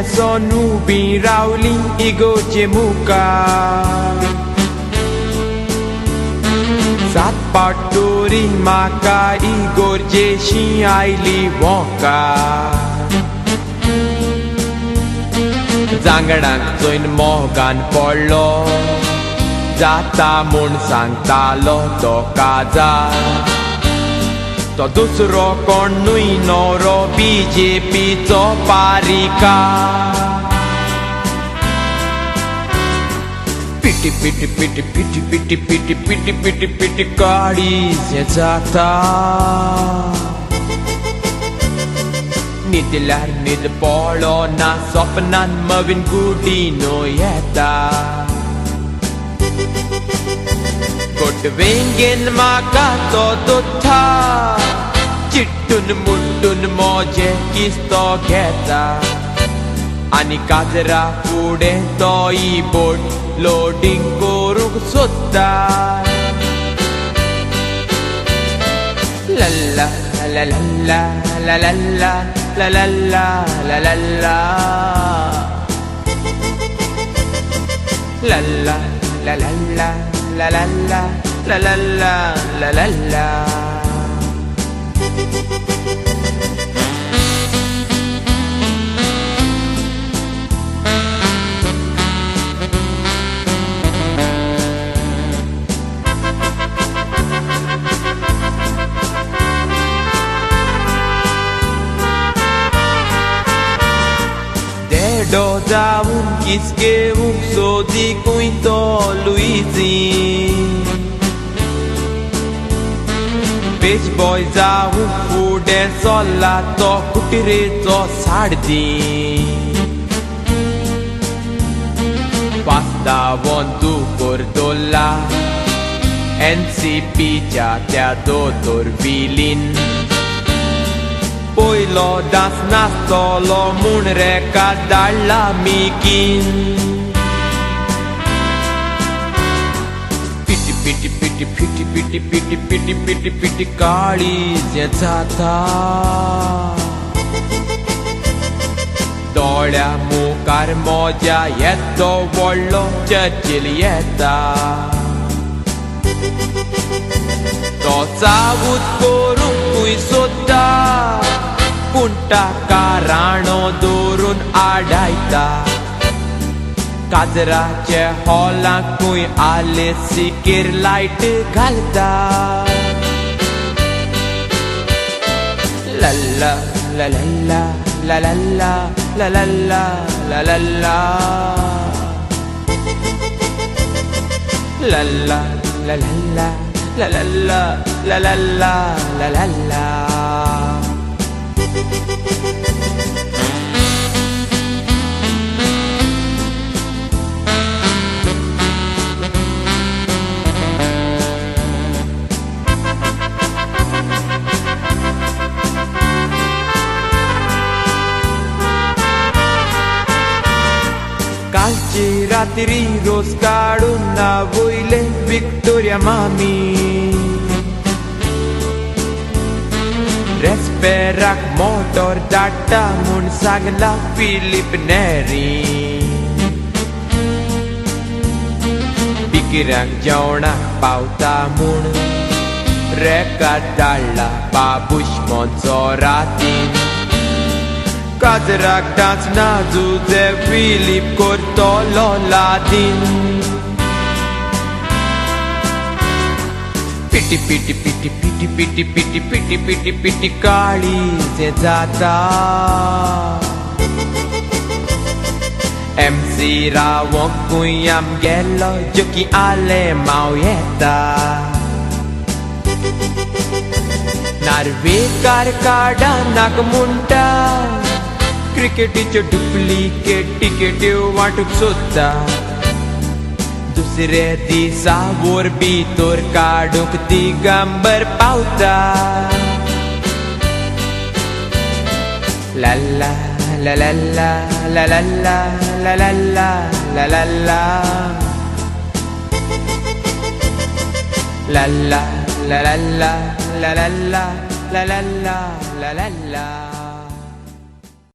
son ubi rauli igocie muka सात पाटोरी म्हाका इगोरजेशी oily Wonka जांगडांक चोयन मोगान पडलो जाता म्हूण सांगतालो तो काजार तो दुसरो कोणूय नवरो बीजेपीचो पारिकार पिटी पिटी पिटी पिटी पिटी पिटी पिटी पिटी पिटी काळीज जाता न्हिदल्यार न्हीद पळोना सपनान मवीन गुडीनो येता कोटवेंगेन म्हाका तो दोत्ता चिट्टून मुट्टून मोजे किस्तो घेता आनी काजरा फुडें तोय बोट लोडिंग करूंक सोदता लल्ला ला लल्ला ला लल्ला ला लल्ला ला लल्ला लल्ला ला लल्ला ला लल्ला ला लल्ला ला लल्ला Dedo zaun kiskeun sodi kuito Luigi Beach boy zaun fude solato kutirezo sardi Pasta vontu cordolla NCP च्या त्या दोतोर विलीन पयलो डांस नाचतलो म्हूण रेका धाडला मिकीन पिटी पिटी पिटी पिटी पिटी पिटी पिटी पिटी पिटी काळीज जाता दोळ्या मुखार मोज्या येतो व्हडलो चर्चिल येता तो चावूत करूंकूय सोदता पूण ताका राणो दवरून आडायता काजराचे हॉलांकूय आले सिकेर लायट घालता लल्ला ला लल्ला ला लल्ला ला लल्ला ला लल्ला लल्ला ला लल्ला la la la la la la la la la कालची रात्री रोज काढून ना वयले विक्टोरिया मामी रेस्पेराक मोटोर धाडटा म्हूण सांगला फिलीप नेरी बिकिऱ्यांक जेवणाक पावता म्हूण रेकाद धाडला बाबूश मोचो रातीन काजराक डांस नाचूचे फिलीप करतलो लादीन पिटी पिटी पिटी पिटी पिटी पिटी पिटी पिटी पिटी काळीज जाता MC रावोंकूय आमगेलो जोकी आले माव येता नार्वेकार काडा नाक म्हणटा क्रिकेटीच्यो डुप्लिकेट टिकेट्यो वांटूंक सोदता दुसरे दिसा वर भितर काडूंक दिगंबर पावता लल्ला ला लल्ला ला लल्ला ला लल्ला ला लल्ला लल्ला ला लल्ला ला लल्ला ला लल्ला ला लल्ला